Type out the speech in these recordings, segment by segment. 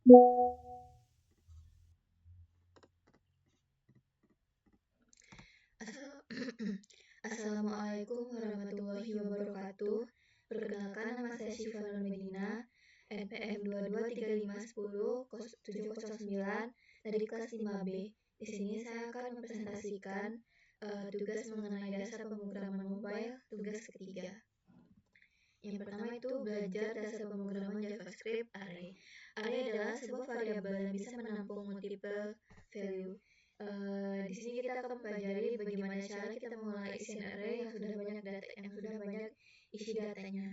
Assalamualaikum warahmatullahi wabarakatuh. Perkenalkan, nama saya Syifa Nur Medina, NPM 2235107009 dari kelas 5B. Di sini saya akan mempresentasikan tugas mengenai dasar pemrograman mobile, tugas ketiga. Yang pertama itu belajar dasar pemrograman JavaScript array. Array adalah sebuah variabel yang bisa menampung multiple value. Di sini kita akan mempelajari bagaimana cara kita memulai isian array yang sudah banyak isi datanya.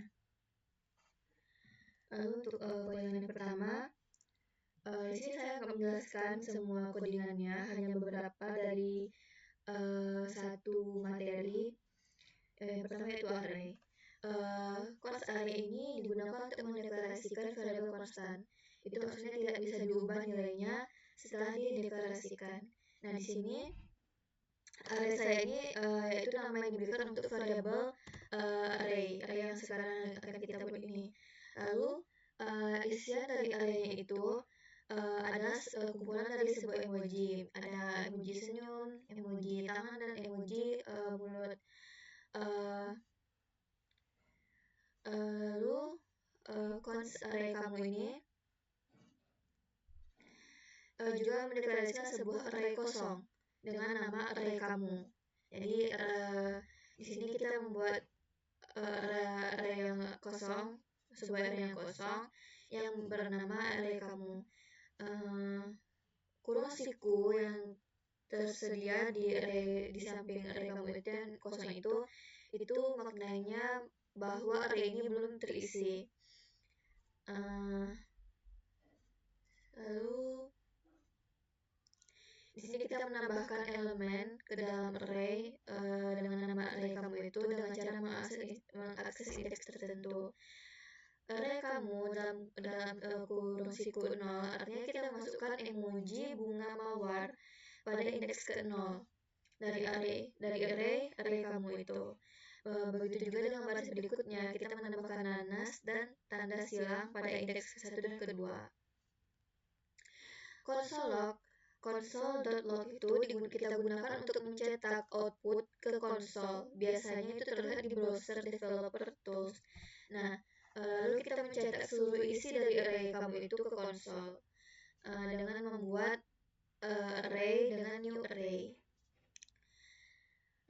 Lalu untuk codingan yang pertama, di sini saya akan menjelaskan semua codingannya, hanya beberapa dari satu materi. Yang pertama itu array. Const array ini digunakan untuk mendeklarasikan variabel konstan. Itu maksudnya tidak bisa diubah nilainya setelah dideklarasikan. Nah, di sini array saya ini yaitu nama yang diberikan untuk variabel array yang sekarang akan kita buat ini. Lalu isian dari array itu adalah kumpulan dari sebuah emoji. Ada emoji senyum, emoji tangan, dan emoji mulut. Lalu const array kamu ini juga mendeklarasikan sebuah array kosong dengan nama array kamu. Jadi di sini kita membuat array yang kosong, sebuah array yang kosong yang bernama array kamu. Kurung siku yang tersedia di samping array kamu itu yang kosong itu maknanya bahwa array ini belum terisi. Lalu di sini kita menambahkan elemen ke dalam array dengan nama array kamu itu dengan cara mengakses indeks tertentu. Array kamu dalam kurung siku 0 artinya kita memasukkan emoji bunga mawar pada indeks ke-0 dari array kamu itu. Begitu juga dengan baris berikutnya, kita menambahkan nanas dan tanda silang pada indeks ke-1 dan ke-2. Console.log itu kita gunakan untuk mencetak output ke konsol. Biasanya itu terlihat di browser developer tools. Nah, lalu kita mencetak seluruh isi dari array kamu itu ke konsol dengan membuat array dengan new array.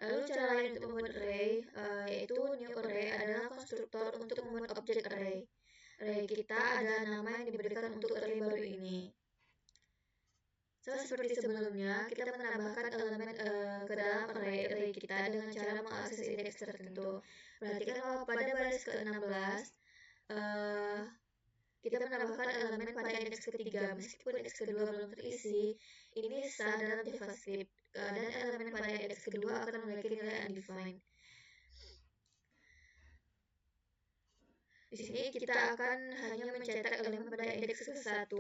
Lalu cara lain untuk membuat array yaitu new array adalah konstruktor untuk membuat objek array. Array kita ada nama yang diberikan untuk array baru ini. Seperti sebelumnya, kita menambahkan elemen ke dalam array kita dengan cara mengakses indeks tertentu. Perhatikan bahwa pada baris ke-16 kita menambahkan elemen pada indeks ketiga, meskipun indeks kedua belum terisi. Ini sah dalam JavaScript, dan elemen pada indeks kedua akan memiliki nilai undefined. Di sini kita akan hanya mencetak elemen pada indeks ke-1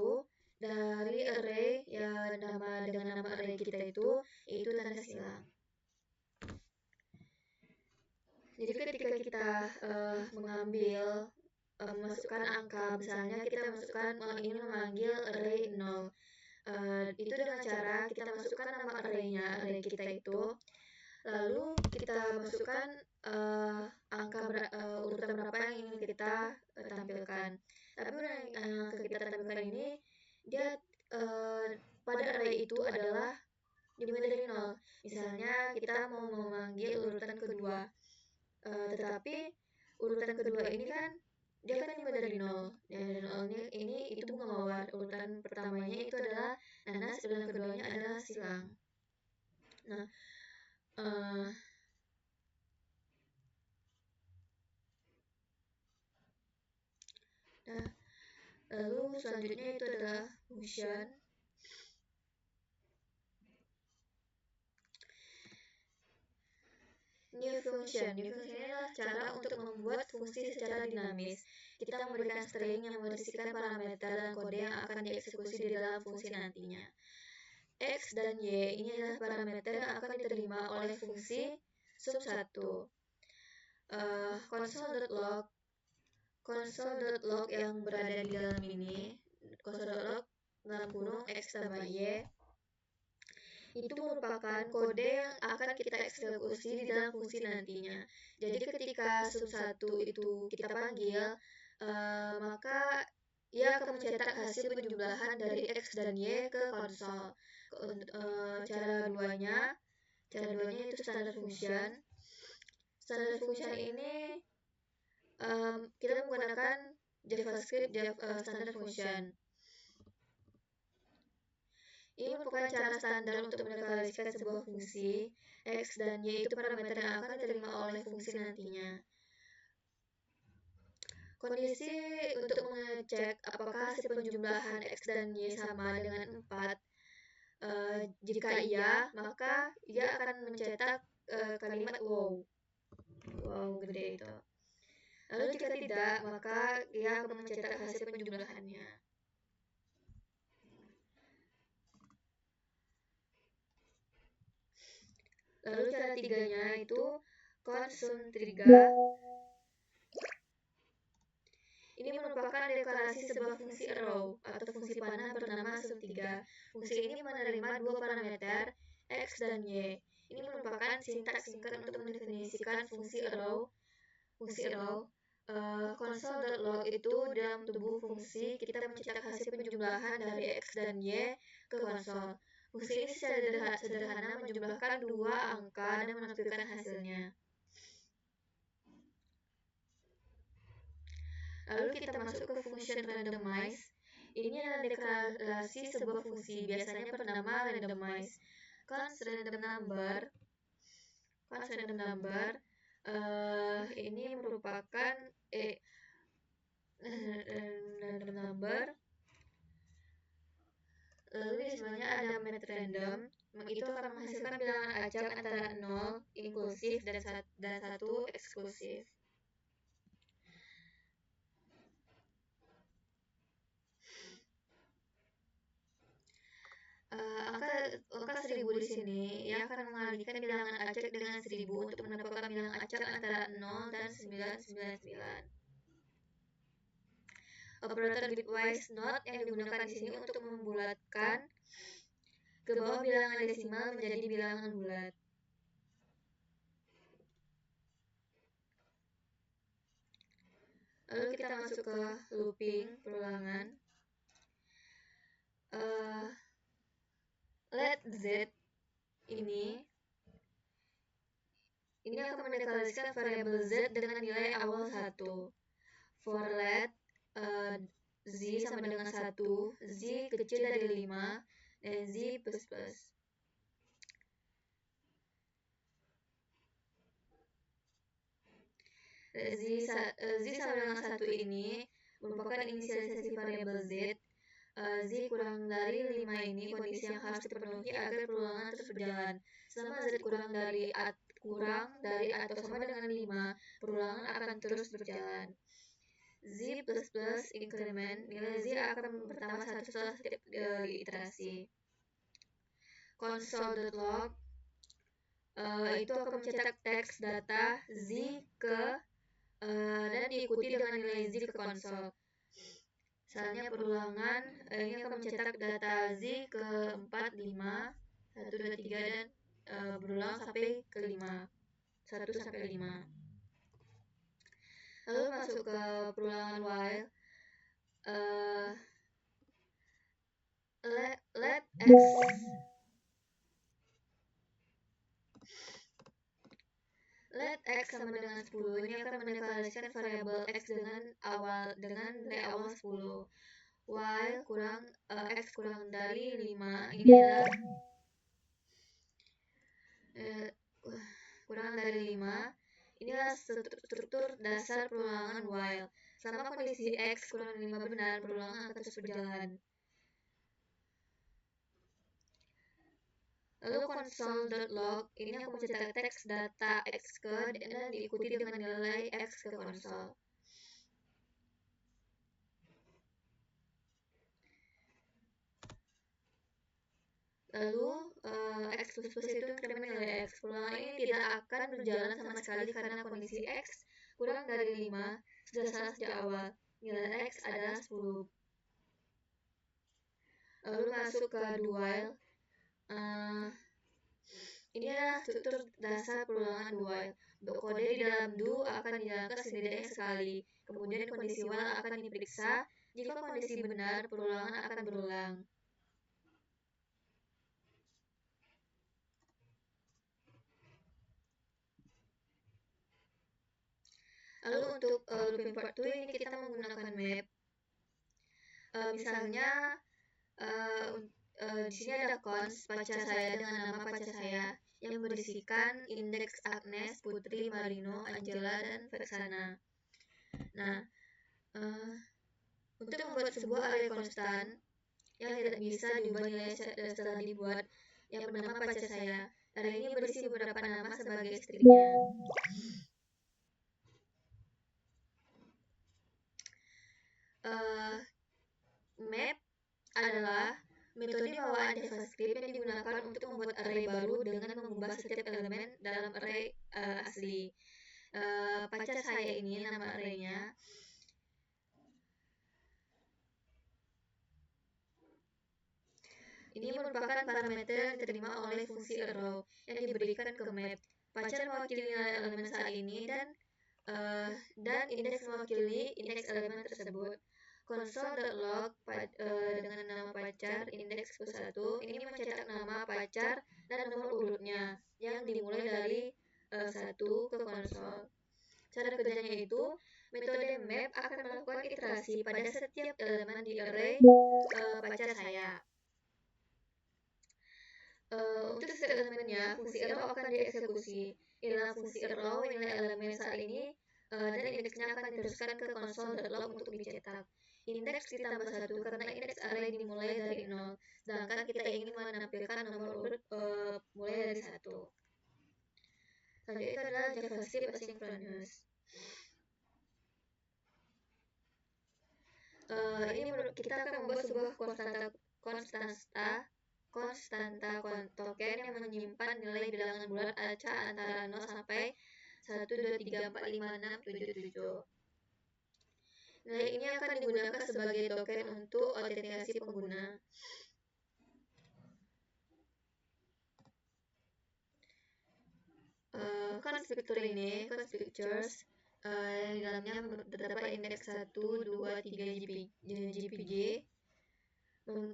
dari array yang dengan nama array kita itu, yaitu tanda silang. Jadi ketika kita memasukkan angka, misalnya kita ingin memanggil array 0, itu dengan cara kita masukkan nama array kita itu, lalu kita masukkan urutan berapa yang ingin kita tampilkan. Tapi yang kita tampilkan ini dia pada array itu adalah dimulai dari 0. Misalnya kita mau memanggil urutan kedua, tetapi urutan kedua ini kan dia kan dimulai dari 0. Dan 0 ini itu bunga mawar. Urutan pertamanya itu adalah nanas, urutan keduanya adalah silang. Nah, lalu selanjutnya itu adalah function. New function adalah cara untuk membuat fungsi secara dinamis. Kita memberikan string yang berisikan parameter dan kode yang akan dieksekusi di dalam fungsi nantinya. X dan Y ini adalah parameter yang akan diterima oleh fungsi sub1. Console.log yang berada di dalam ini, console.log kurung X tambah Y itu merupakan kode yang akan kita eksekusi di dalam fungsi nantinya. Jadi ketika sum 1 itu kita panggil, maka ia akan mencetak hasil penjumlahan dari X dan Y ke konsol. Cara duanya itu standard function. Standard function ini kita menggunakan JavaScript standard function. Ini merupakan cara standar untuk mendeklarasikan sebuah fungsi. X dan Y itu parameter yang akan diterima oleh fungsi nantinya. Kondisi untuk mengecek apakah hasil penjumlahan X dan Y sama dengan 4. Jika iya, maka ia akan mencetak kalimat wow. Wow, gede itu. Lalu jika tidak, maka ia akan mencetak hasil penjumlahannya. Lalu cara tiganya itu konsum 3. Ini merupakan deklarasi sebuah fungsi arrow atau fungsi panah bernama sum3. Fungsi ini menerima dua parameter X dan Y. Ini merupakan sintaks singkat untuk mendefinisikan fungsi arrow. Console.log itu dalam tubuh fungsi kita mencetak hasil penjumlahan dari X dan Y ke konsol. Fungsi ini secara sederhana menjumlahkan dua angka dan menampilkan hasilnya. Lalu kita masuk ke function randomize. Ini adalah deklarasi sebuah fungsi biasanya bernama randomize. Const random number ini merupakan random number. Lalu di sebelahnya ada math random. Itu akan menghasilkan bilangan acak antara 0 inklusif dan 1 eksklusif. Angka 1000 di sini ia akan mengalihkan bilangan acak dengan 1000 untuk mendapatkan bilangan acak antara 0 dan 999. Operator bitwise not yang digunakan di sini untuk membulatkan ke bawah bilangan desimal menjadi bilangan bulat. Lalu kita masuk ke looping perulangan. Let z ini akan mendeklarasikan variabel z dengan nilai awal 1. For let z sama dengan 1, z kecil dari 5, dan z plus plus. Z sama dengan 1 ini merupakan inisialisasi variabel z. Z kurang dari 5 ini kondisi yang harus dipenuhi agar perulangan terus berjalan. Selama z kurang dari atau sama dengan 5, perulangan akan terus berjalan. Z plus plus increment, nilai z akan bertambah 1 setelah setiap iterasi. Console.log itu akan mencetak teks data z ke dan diikuti dengan nilai z ke konsol. Misalnya perulangan ini akan mencetak data z ke 4, 5, 1, 2, 3 dan berulang sampai ke 5, 1 sampai 5. Lalu masuk ke perulangan while. Let x sama dengan 10 ini akan mendeklarasikan variabel x dengan nilai awal 10. While x kurang dari 5 ini adalah kurang dari 5. Inilah struktur dasar perulangan while. Selama kondisi x kurang dari 5 benar, perulangan akan terus berjalan. Lalu console.log ini akan mencetak teks data x ke dan diikuti dengan nilai x ke konsol. Lalu x plus plus itu increment nilai x. Perulangan ini tidak akan berjalan sama sekali karena kondisi x kurang dari 5 sudah salah sejak awal. Nilai x adalah 10. Lalu masuk ke do while. Ini adalah struktur dasar perulangan do while. Untuk kode di dalam do akan dijalankan setidaknya sekali. Kemudian kondisi while akan diperiksa. Jika kondisi benar, perulangan akan berulang. Lalu untuk loop import tool ini kita menggunakan map. Misalnya di sini ada cons pacar saya dengan nama pacar saya yang berisikan indeks Agnes, Putri, Marino, Angela, dan Vexana. Nah, untuk membuat sebuah array konstan yang tidak bisa diubah nilai setelah dibuat yang bernama pacar saya. Array ini berisi beberapa nama sebagai stringnya. Map adalah metode bawaan JavaScript yang digunakan untuk membuat array baru dengan mengubah setiap elemen dalam array asli. Pacar saya ini nama arraynya. Ini merupakan parameter yang diterima oleh fungsi arrow yang diberikan ke map. Pacar mewakili nilai elemen saat ini dan indeks mewakili indeks elemen tersebut. Console.log dengan nama pacar indeks 1 ini mencetak nama pacar dan nomor urutnya yang dimulai dari 1 ke konsol. Cara kerjanya itu, metode map akan melakukan iterasi pada setiap elemen di array pacar saya. Untuk setiap elemennya, fungsi arrow akan dieksekusi. Inilah fungsi arrow nilai elemen saat ini dan indeksnya akan diteruskan ke console.log untuk dicetak. Indeks ditambah 1 karena indeks array dimulai dari 0, sedangkan kita ingin menampilkan nomor urut mulai dari 1. Selanjutnya itu adalah JavaScript asynchronous. Ini kita akan membuat sebuah konstanta token yang menyimpan nilai bilangan bulat acak antara 0 sampai 1, 2, 3, 4, 5, 6, 7, 7. Nilai ini akan digunakan sebagai token untuk autentikasi pengguna. Konstruktur ini, constructors, di dalamnya terdapat indeks 1, 2, 3 GPG.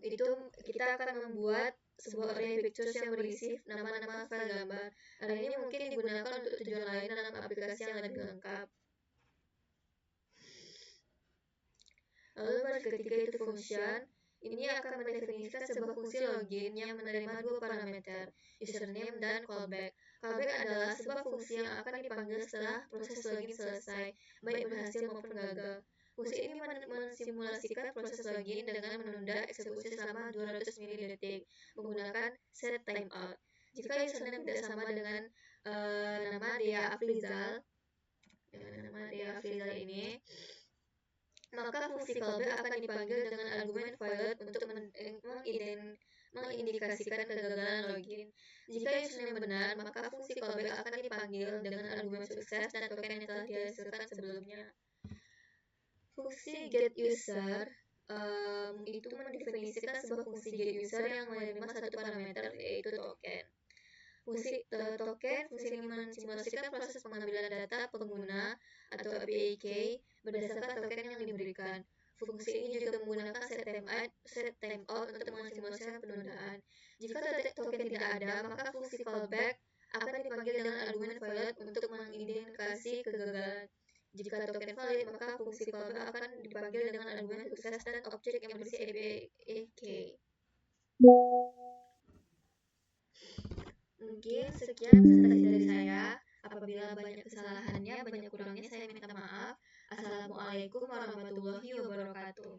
Itu kita akan membuat sebuah array pictures yang berisi nama-nama file gambar. Array ini mungkin digunakan untuk tujuan lain dalam aplikasi yang lebih lengkap. Lalu baris ketiga itu function. Ini akan mendefinisikan sebuah fungsi login yang menerima dua parameter, username dan callback. Callback adalah sebuah fungsi yang akan dipanggil setelah proses login selesai, baik berhasil maupun gagal. Fungsi ini mensimulasikan proses login dengan menunda eksekusi selama 200 mili-detik menggunakan setTimeout. Jika username tidak sama dengan nama Dea Afrizal ini, maka fungsi callback akan dipanggil dengan argumen violet untuk mengindikasikan kegagalan login. Jika username benar, maka fungsi callback akan dipanggil dengan argumen sukses dan token yang telah dihasilkan sebelumnya. Fungsi getUser itu mendefinisikan sebuah fungsi getUser yang menerima satu parameter, yaitu token. Fungsi ini mensimulasikan proses pengambilan data pengguna atau API berdasarkan token yang diberikan. Fungsi ini juga menggunakan setTimeout untuk mensimulasikan penundaan. Jika token tidak ada, maka fungsi callback akan dipanggil dengan argumen violet untuk mengindikasi kegagalan. Jika token valid, maka fungsi callback akan dipanggil dengan argumen sukses dan objek yang berisi API. Mungkin sekian presentasi dari saya. Apabila banyak kesalahannya, banyak kurangnya, saya minta maaf. Assalamualaikum warahmatullahi wabarakatuh.